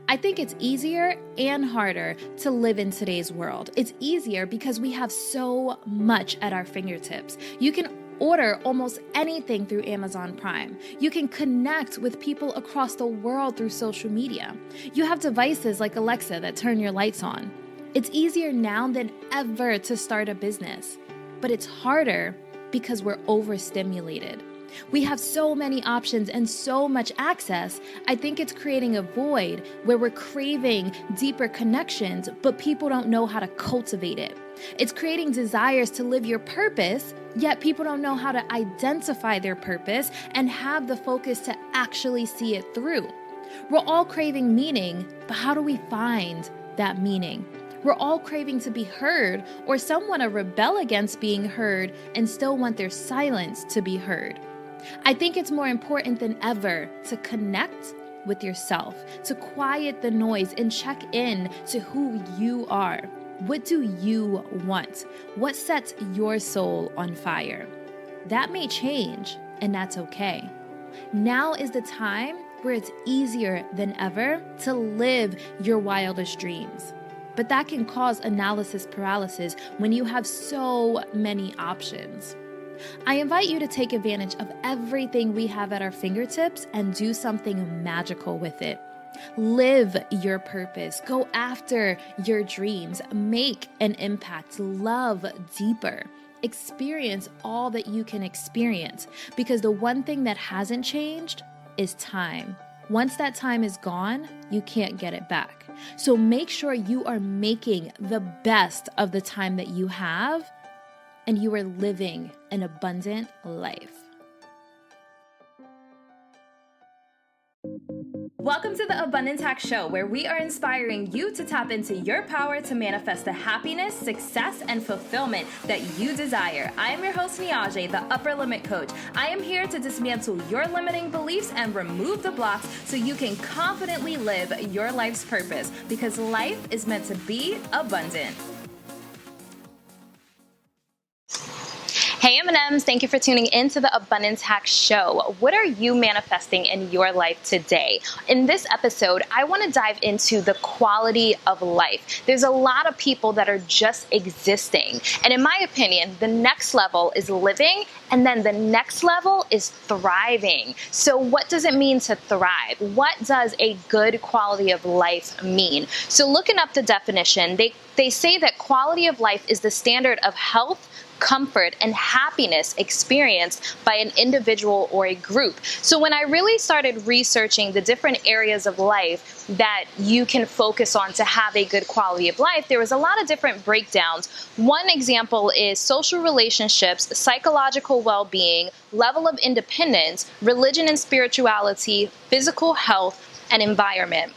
I think it's easier and harder to live in today's world. It's easier because we have so much at our fingertips. You can order almost anything through Amazon Prime. You can connect with people across the world through social media. You have devices like Alexa that turn your lights on. It's easier now than ever to start a business, but it's harder because we're overstimulated. We have so many options and so much access. I think it's creating a void where we're craving deeper connections, but people don't know how to cultivate it. It's creating desires to live your purpose, yet people don't know how to identify their purpose and have the focus to actually see it through. We're all craving meaning, but how do we find that meaning? We're all craving to be heard, or some want to rebel against being heard and still want their silence to be heard. I think it's more important than ever to connect with yourself, to quiet the noise and check in to who you are. What do you want? What sets your soul on fire? That may change, and that's okay. Now is the time where it's easier than ever to live your wildest dreams. But that can cause analysis paralysis when you have so many options. I invite you to take advantage of everything we have at our fingertips and do something magical with it. Live your purpose. Go after your dreams. Make an impact. Love deeper. Experience all that you can experience, because the one thing that hasn't changed is time. Once that time is gone, you can't get it back. So make sure you are making the best of the time that you have, and you are living an abundant life. Welcome to the Abundance Hack Show, where we are inspiring you to tap into your power to manifest the happiness, success, and fulfillment that you desire. I am your host, Niajae, the Upper Limit Coach. I am here to dismantle your limiting beliefs and remove the blocks so you can confidently live your life's purpose, because life is meant to be abundant. Hey M&Ms, thank you for tuning in to the Abundance Hack Show. What are you manifesting in your life today? In this episode, I want to dive into the quality of life. There's a lot of people that are just existing. And in my opinion, the next level is living, and then the next level is thriving. So what does it mean to thrive? What does a good quality of life mean? So looking up the definition, they say that quality of life is the standard of health, comfort, and happiness experienced by an individual or a group. So when I really started researching the different areas of life that you can focus on to have a good quality of life, there was a lot of different breakdowns. One example is social relationships, psychological well-being, level of independence, religion and spirituality, physical health, and environment.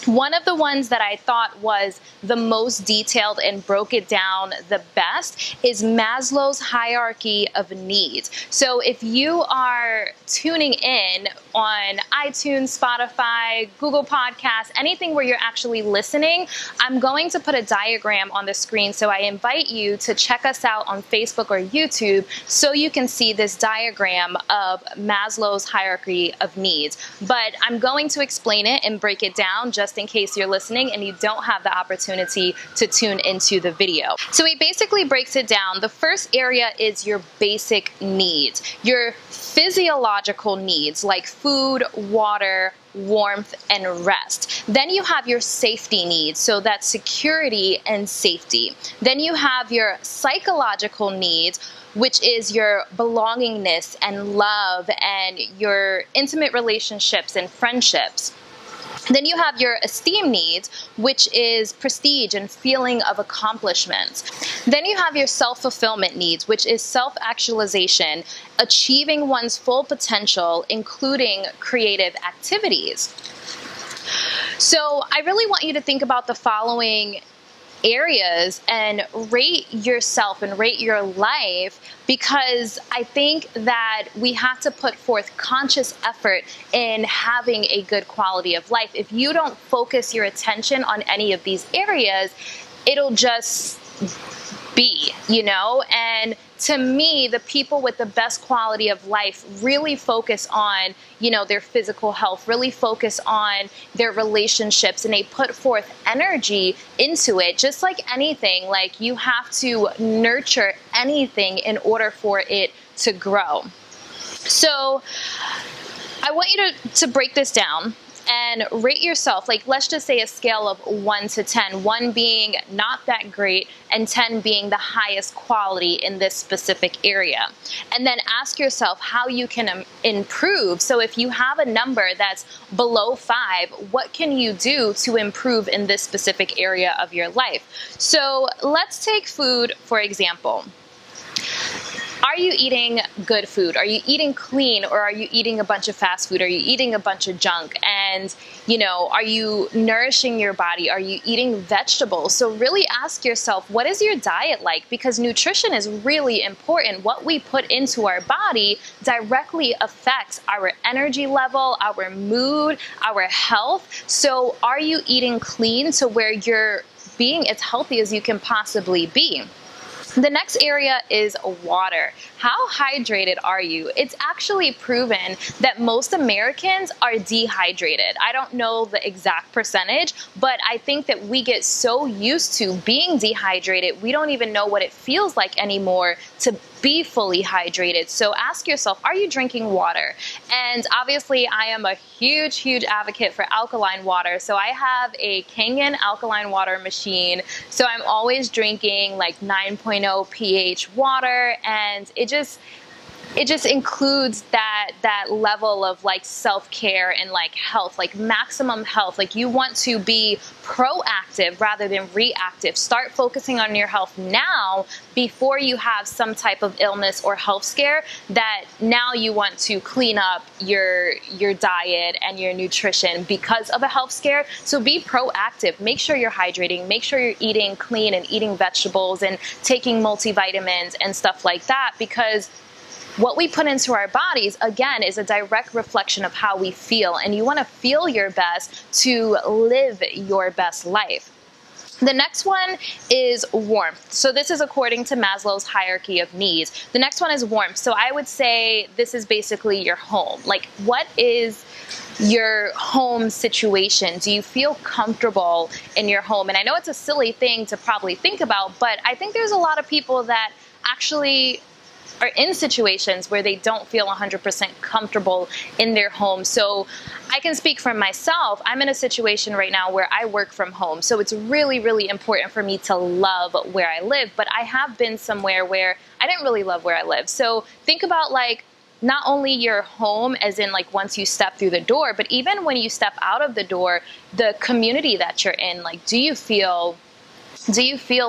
One of the ones that I thought was the most detailed and broke it down the best is Maslow's hierarchy of needs. So if you are tuning in on iTunes, Spotify, Google Podcasts, anything where you're actually listening, I'm going to put a diagram on the screen. So I invite you to check us out on Facebook or YouTube so you can see this diagram of Maslow's hierarchy of needs. But I'm going to explain it and break it down just in case you're listening and you don't have the opportunity to tune into the video. So he basically breaks it down. The first area is your basic needs, your physiological needs like food, water, warmth, and rest. Then you have your safety needs, so that's security and safety. Then you have your psychological needs, which is your belongingness and love and your intimate relationships and friendships. Then you have your esteem needs, which is prestige and feeling of accomplishment. Then you have your self-fulfillment needs, which is self-actualization, achieving one's full potential, including creative activities. So I really want you to think about the following areas and rate yourself and rate your life, because I think that we have to put forth conscious effort in having a good quality of life. If you don't focus your attention on any of these areas, it'll just be, and to me, the people with the best quality of life really focus on, their physical health, really focus on their relationships, and they put forth energy into it. Just like anything, like you have to nurture anything in order for it to grow. So I want you to break this down and rate yourself. Like, let's just say a scale of 1 to 10, 1 being not that great and 10 being the highest quality in this specific area. And then ask yourself how you can improve. So if you have a number that's below 5, what can you do to improve in this specific area of your life? So let's take food, for example. Are you eating good food? Are you eating clean, or are you eating a bunch of fast food? Are you eating a bunch of junk? And, are you nourishing your body? Are you eating vegetables? So really ask yourself, what is your diet like? Because nutrition is really important. What we put into our body directly affects our energy level, our mood, our health. So are you eating clean to where you're being as healthy as you can possibly be? The next area is water. How hydrated are you? It's actually proven that most Americans are dehydrated. I don't know the exact percentage, but I think that we get so used to being dehydrated, we don't even know what it feels like anymore to be fully hydrated. So ask yourself, are you drinking water? And obviously I am a huge advocate for alkaline water. So I have a Kangen alkaline water machine. So I'm always drinking like 9.0 pH water, and it just includes that level of like self-care and like health, like maximum health. Like you want to be proactive rather than reactive. Start focusing on your health now before you have some type of illness or health scare that now you want to clean up your diet and your nutrition because of a health scare. So be proactive. Make sure you're hydrating. Make sure you're eating clean and eating vegetables and taking multivitamins and stuff like that, because what we put into our bodies, again, is a direct reflection of how we feel. And you want to feel your best to live your best life. The next one is warmth. So this is according to Maslow's hierarchy of needs. The next one is warmth. So I would say this is basically your home. Like, what is your home situation? Do you feel comfortable in your home? And I know it's a silly thing to probably think about, but I think there's a lot of people that actually are in situations where they don't feel 100% comfortable in their home. So I can speak for myself. I'm in a situation right now where I work from home. So it's really important for me to love where I live. But I have been somewhere where I didn't really love where I live. So think about like not only your home as in like once you step through the door, but even when you step out of the door, the community that you're in. Like, do you feel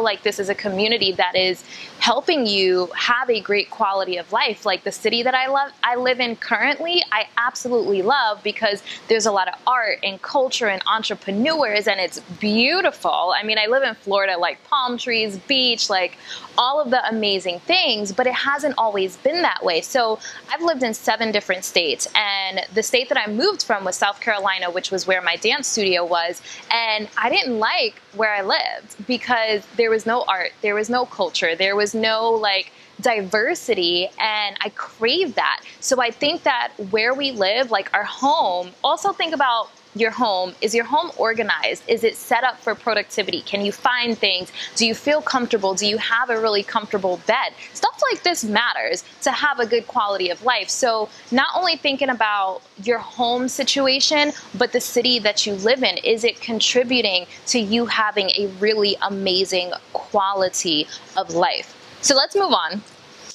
like this is a community that is helping you have a great quality of life? Like the city that I live in currently, I absolutely love, because there's a lot of art and culture and entrepreneurs, and it's beautiful. I mean, I live in Florida, like palm trees, beach, like all of the amazing things, but it hasn't always been that way. So I've lived in 7 different states, and the state that I moved from was South Carolina, which was where my dance studio was. And I didn't like where I lived because there was no art, there was no culture, there was no like diversity, and I crave that. So I think that where we live, like our home, also think about your home. Is your home organized? Is it set up for productivity? Can you find things? Do you feel comfortable? Do you have a really comfortable bed? Stuff like this matters to have a good quality of life. So not only thinking about your home situation, but the city that you live in. Is it contributing to you having a really amazing quality of life? So let's move on.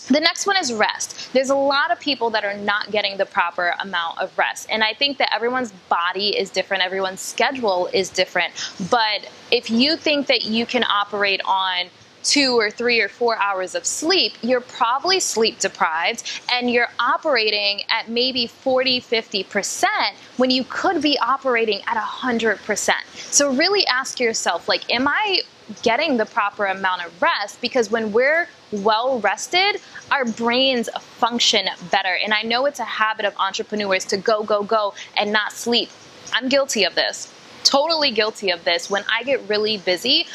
The next one is rest. There's a lot of people that are not getting the proper amount of rest. And I think that everyone's body is different. Everyone's schedule is different. But if you think that you can operate on 2 or 3 or 4 hours of sleep, you're probably sleep deprived, and you're operating at maybe 40-50% when you could be operating at 100%. So really ask yourself, like, am I getting the proper amount of rest? Because when we're well rested, our brains function better. And I know it's a habit of entrepreneurs to go and not sleep. I'm guilty of this. Totally guilty of this. When I get really busy,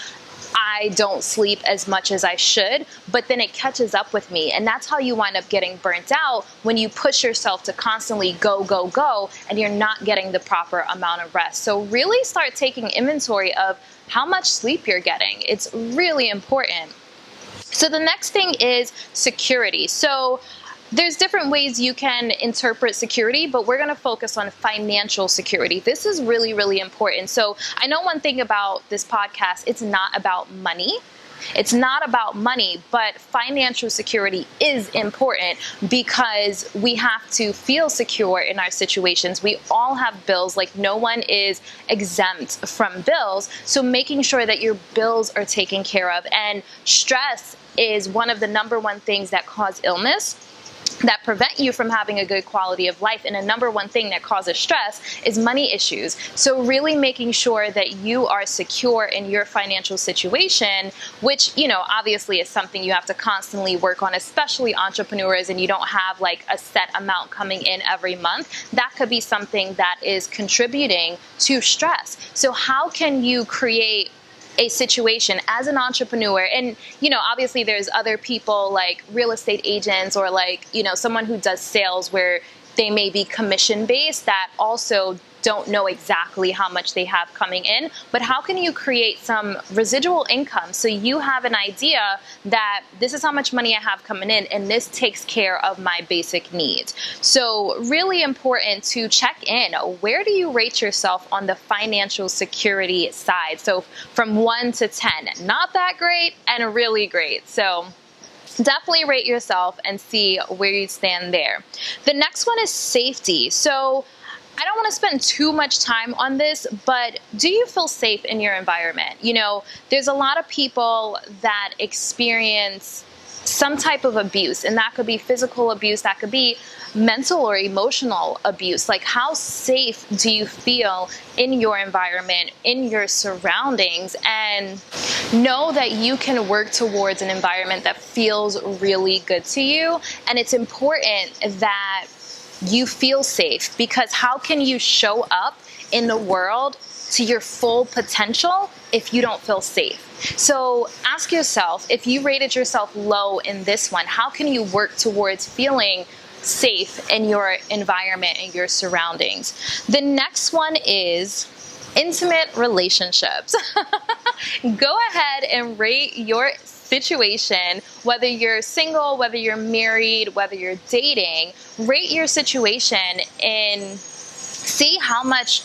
I don't sleep as much as I should, but then it catches up with me. And that's how you wind up getting burnt out when you push yourself to constantly go, go, go, and you're not getting the proper amount of rest. So really start taking inventory of how much sleep you're getting. It's really important. So the next thing is security. So there's different ways you can interpret security, but we're going to focus on financial security. This is really, really important. So I know one thing about this podcast, it's not about money. It's not about money, but financial security is important because we have to feel secure in our situations. We all have bills, like no one is exempt from bills. So making sure that your bills are taken care of, and stress is one of the number one things that cause illness, that prevent you from having a good quality of life. And a number one thing that causes stress is money issues. So really making sure that you are secure in your financial situation, which, obviously is something you have to constantly work on, especially entrepreneurs, and you don't have like a set amount coming in every month. That could be something that is contributing to stress. So how can you create a situation as an entrepreneur? And, obviously there's other people like real estate agents or like, someone who does sales where they may be commission based that also don't know exactly how much they have coming in, but how can you create some residual income so you have an idea that this is how much money I have coming in and this takes care of my basic needs. So really important to check in. Where do you rate yourself on the financial security side? So from 1 to 10, not that great and really great. So definitely rate yourself and see where you stand there. The next one is safety. So I don't want to spend too much time on this, but do you feel safe in your environment? There's a lot of people that experience some type of abuse, and that could be physical abuse, that could be mental or emotional abuse. Like, how safe do you feel in your environment, in your surroundings? And know that you can work towards an environment that feels really good to you. And it's important that you feel safe, because how can you show up in the world to your full potential if you don't feel safe? So ask yourself, if you rated yourself low in this one, how can you work towards feeling safe in your environment and your surroundings? The next one is intimate relationships. Go ahead and rate your situation, whether you're single, whether you're married, whether you're dating. Rate your situation and see how much,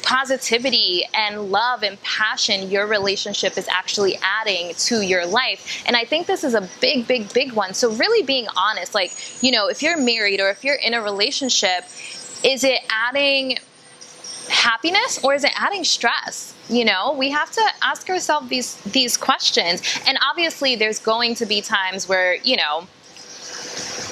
positivity and love and passion your relationship is actually adding to your life. And I think this is a big, big, big one. So really being honest, like, if you're married or if you're in a relationship, is it adding happiness or is it adding stress? We have to ask ourselves these questions. And obviously there's going to be times where,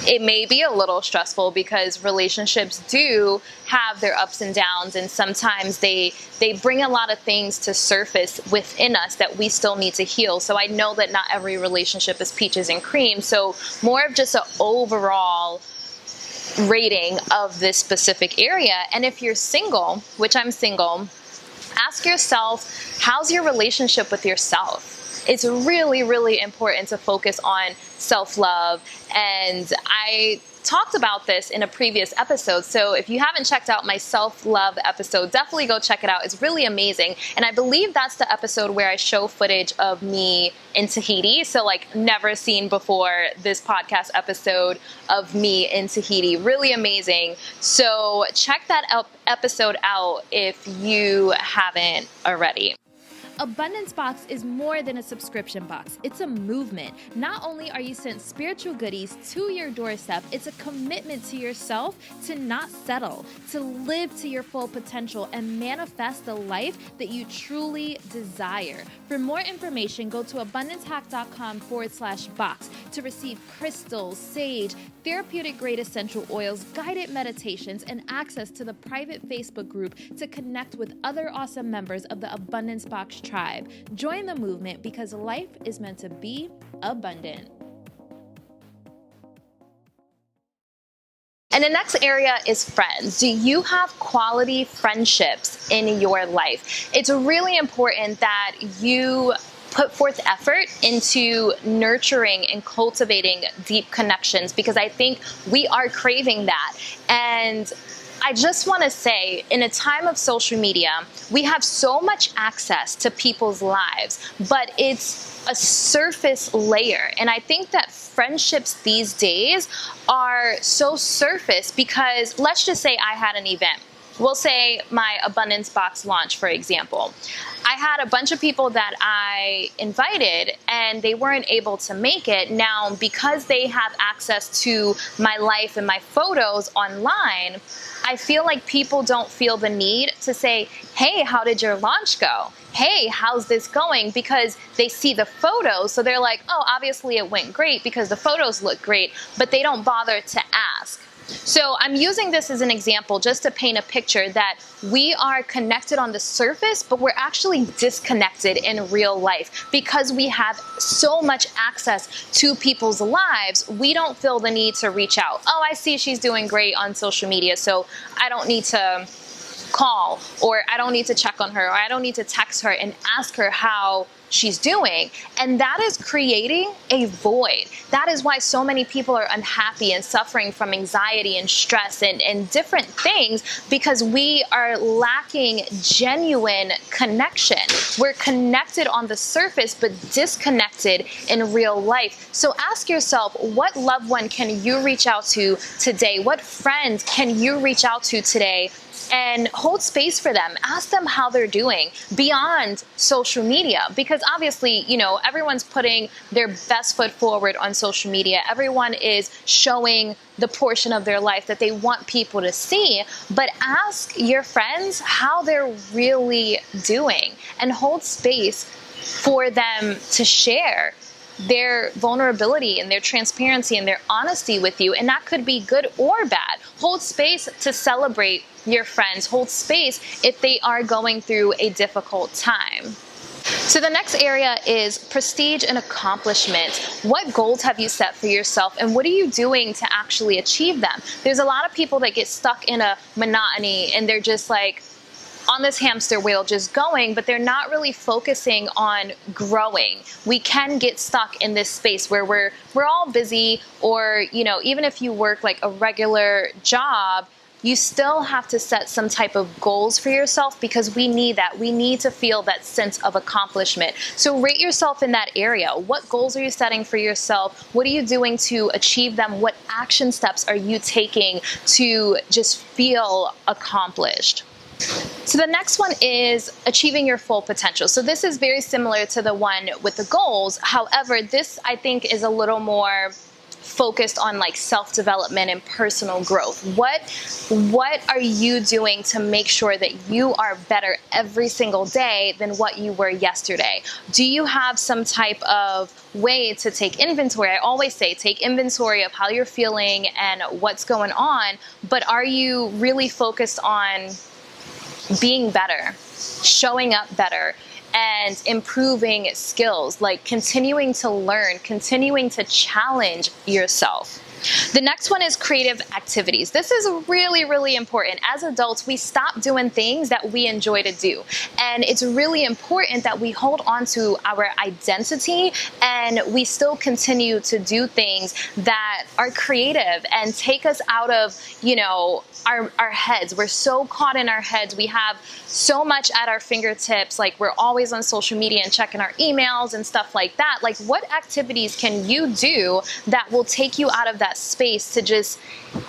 it may be a little stressful because relationships do have their ups and downs, and sometimes they bring a lot of things to surface within us that we still need to heal. So I know that not every relationship is peaches and cream. So more of just an overall rating of this specific area. And if you're single, which I'm single, ask yourself, how's your relationship with yourself? It's really, really important to focus on self-love. And I talked about this in a previous episode. So if you haven't checked out my self-love episode, definitely go check it out. It's really amazing. And I believe that's the episode where I show footage of me in Tahiti. So like never seen before this podcast episode of me in Tahiti. Really amazing. So check that episode out if you haven't already. Abundance Box is more than a subscription box. It's a movement. Not only are you sent spiritual goodies to your doorstep, it's a commitment to yourself to not settle, to live to your full potential and manifest the life that you truly desire. For more information, go to abundancehack.com/box to receive crystals, sage, therapeutic grade essential oils, guided meditations, and access to the private Facebook group to connect with other awesome members of the Abundance Box tribe. Join the movement because life is meant to be abundant. And the next area is friends. Do you have quality friendships in your life? It's really important that you put forth effort into nurturing and cultivating deep connections, because I think we are craving that. And I just want to say, in a time of social media, we have so much access to people's lives, but it's a surface layer. And I think that friendships these days are so surface because, let's just say I had an event. We'll say my Abundance Box launch, for example. I had a bunch of people that I invited and they weren't able to make it. Now, because they have access to my life and my photos online, I feel like people don't feel the need to say, hey, how did your launch go? Hey, how's this going? Because they see the photos, so they're like, oh, obviously it went great because the photos look great, but they don't bother to ask. So I'm using this as an example just to paint a picture that we are connected on the surface, but we're actually disconnected in real life because we have so much access to people's lives. We don't feel the need to reach out. Oh, I see she's doing great on social media, so I don't need to call, or I don't need to check on her, or I don't need to text her and ask her how she's doing. And that is creating a void. That is why so many people are unhappy and suffering from anxiety and stress and different things, because we are lacking genuine connection. We're connected on the surface, but disconnected in real life. So ask yourself, what loved one can you reach out to today? What friend can you reach out to today? And hold space for them. Ask them how they're doing beyond social media, because obviously, everyone's putting their best foot forward on social media. Everyone is showing the portion of their life that they want people to see. But ask your friends how they're really doing and hold space for them to share their vulnerability and their transparency and their honesty with you. And that could be good or bad. Hold space to celebrate your friends. Hold space if they are going through a difficult time. So the next area is prestige and accomplishment. What goals have you set for yourself, and what are you doing to actually achieve them? There's a lot of people that get stuck in a monotony and they're just like on this hamster wheel just going, but they're not really focusing on growing. We can get stuck in this space where we're all busy, or even if you work like a regular job, you still have to set some type of goals for yourself, because we need that. We need to feel that sense of accomplishment. So rate yourself in that area. What goals are you setting for yourself? What are you doing to achieve them? What action steps are you taking to just feel accomplished? So the next one is achieving your full potential. So this is very similar to the one with the goals. However, this I think is a little more focused on like self-development and personal growth. What are you doing to make sure that you are better every single day than what you were yesterday? Do you have some type of way to take inventory? I always say take inventory of how you're feeling and what's going on, but are you really focused on being better, showing up better, and improving skills, like continuing to learn, continuing to challenge yourself? The next one is creative activities. This is really, really important. As adults, we stop doing things that we enjoy to do. And it's really important that we hold on to our identity and we still continue to do things that are creative and take us out of, our heads. We're so caught in our heads. We have so much at our fingertips. Like, we're always on social media and checking our emails and stuff like that. Like, what activities can you do that will take you out of that space to just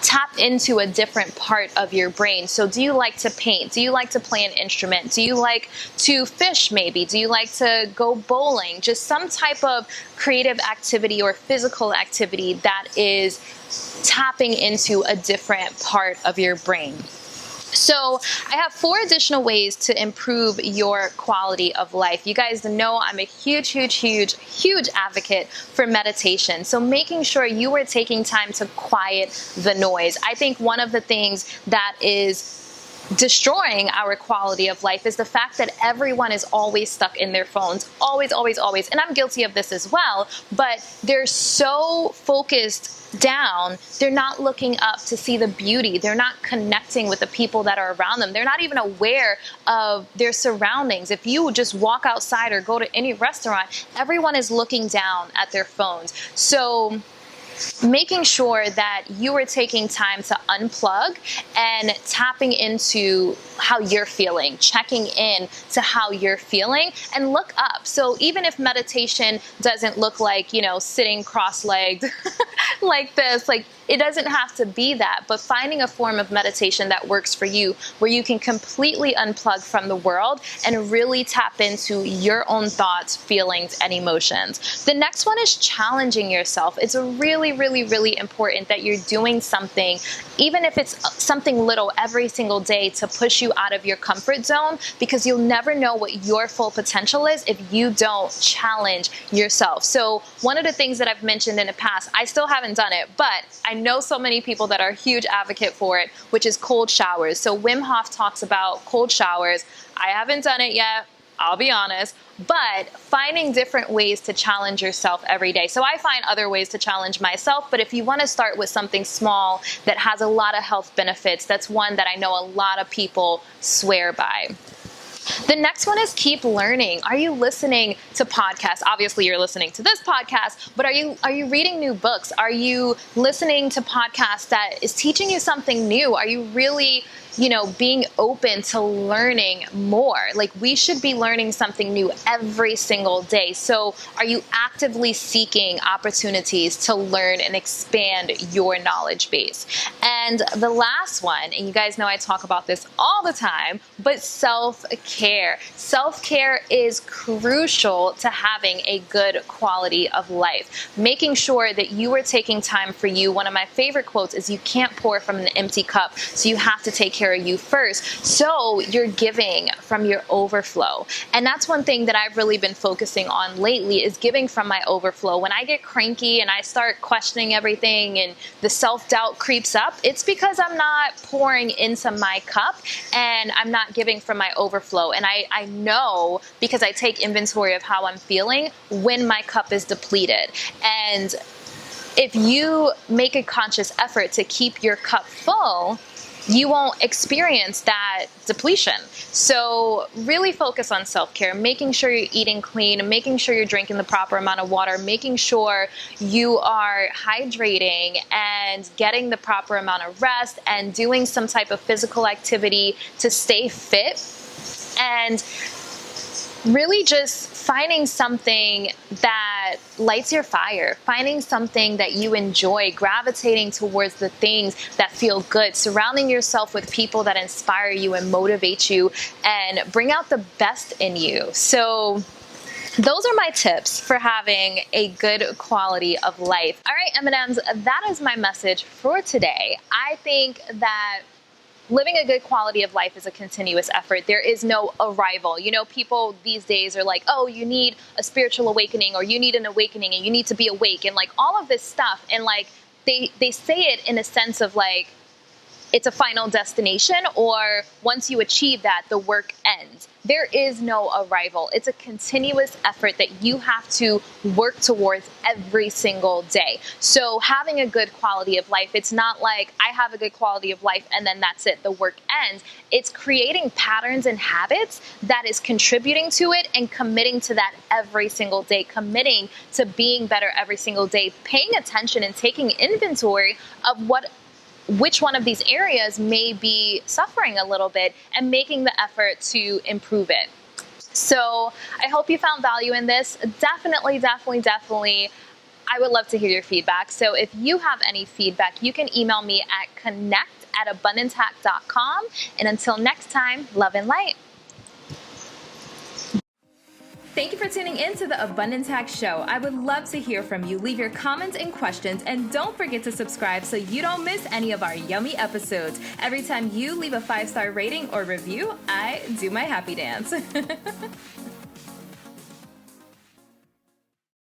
tap into a different part of your brain? So do you like to paint? Do you like to play an instrument? Do you like to fish maybe? Do you like to go bowling? Just some type of creative activity or physical activity that is tapping into a different part of your brain. So I have 4 additional ways to improve your quality of life. You guys know I'm a huge advocate for meditation. So making sure you are taking time to quiet the noise. I think one of the things that is destroying our quality of life is the fact that everyone is always stuck in their phones. Always, always, always. And I'm guilty of this as well, but they're so focused down, they're not looking up to see the beauty. They're not connecting with the people that are around them. They're not even aware of their surroundings. If you just walk outside or go to any restaurant, everyone is looking down at their phones. So making sure that you are taking time to unplug and tapping into how you're feeling, checking in to how you're feeling, and look up. So even if meditation doesn't look like, sitting cross-legged like this, like it doesn't have to be that, but finding a form of meditation that works for you, where you can completely unplug from the world and really tap into your own thoughts, feelings, and emotions. The next one is challenging yourself. It's really, really, really important that you're doing something, even if it's something little, every single day to push you out of your comfort zone, because you'll never know what your full potential is if you don't challenge yourself. So one of the things that I've mentioned in the past, I still haven't done it, but I know so many people that are a huge advocate for it, which is cold showers. So Wim Hof talks about cold showers. I haven't done it yet, I'll be honest, but finding different ways to challenge yourself every day. So I find other ways to challenge myself, but if you want to start with something small that has a lot of health benefits, that's one that I know a lot of people swear by. The next one is keep learning. Are you listening to podcasts? Obviously, you're listening to this podcast, but are you reading new books? Are you listening to podcasts that is teaching you something new? Are you really being open to learning more? Like, we should be learning something new every single day. So are you actively seeking opportunities to learn and expand your knowledge base? And the last one, and you guys know I talk about this all the time, but self-care. Self-care is crucial to having a good quality of life. Making sure that you are taking time for you. One of my favorite quotes is, you can't pour from an empty cup, so you have to take care of you first, so you're giving from your overflow. And that's one thing that I've really been focusing on lately, is giving from my overflow. When I get cranky and I start questioning everything and the self-doubt creeps up, it's because I'm not pouring into my cup and I'm not giving from my overflow. And I know, because I take inventory of how I'm feeling when my cup is depleted. And if you make a conscious effort to keep your cup full, you won't experience that depletion. So really focus on self-care, making sure you're eating clean, making sure you're drinking the proper amount of water, making sure you are hydrating and getting the proper amount of rest, and doing some type of physical activity to stay fit. And really just finding something that lights your fire, finding something that you enjoy, gravitating towards the things that feel good, surrounding yourself with people that inspire you and motivate you and bring out the best in you. So those are my tips for having a good quality of life. All right, M&Ms, that is my message for today. I think that living a good quality of life is a continuous effort. There is no arrival. People these days are like, oh, you need a spiritual awakening, or you need an awakening, and you need to be awake, and like all of this stuff. And like they say it in a sense of like, it's a final destination, or once you achieve that, the work ends. There is no arrival. It's a continuous effort that you have to work towards every single day. So having a good quality of life, it's not like I have a good quality of life and then that's it, the work ends. It's creating patterns and habits that is contributing to it and committing to that every single day, committing to being better every single day, paying attention and taking inventory of which one of these areas may be suffering a little bit, and making the effort to improve it. So I hope you found value in this. Definitely, I would love to hear your feedback. So if you have any feedback, you can email me at connect@abundancehack.com. And until next time, love and light. Thank you for tuning in to the Abundance Hack Show. I would love to hear from you. Leave your comments and questions, and don't forget to subscribe so you don't miss any of our yummy episodes. Every time you leave a 5-star rating or review, I do my happy dance.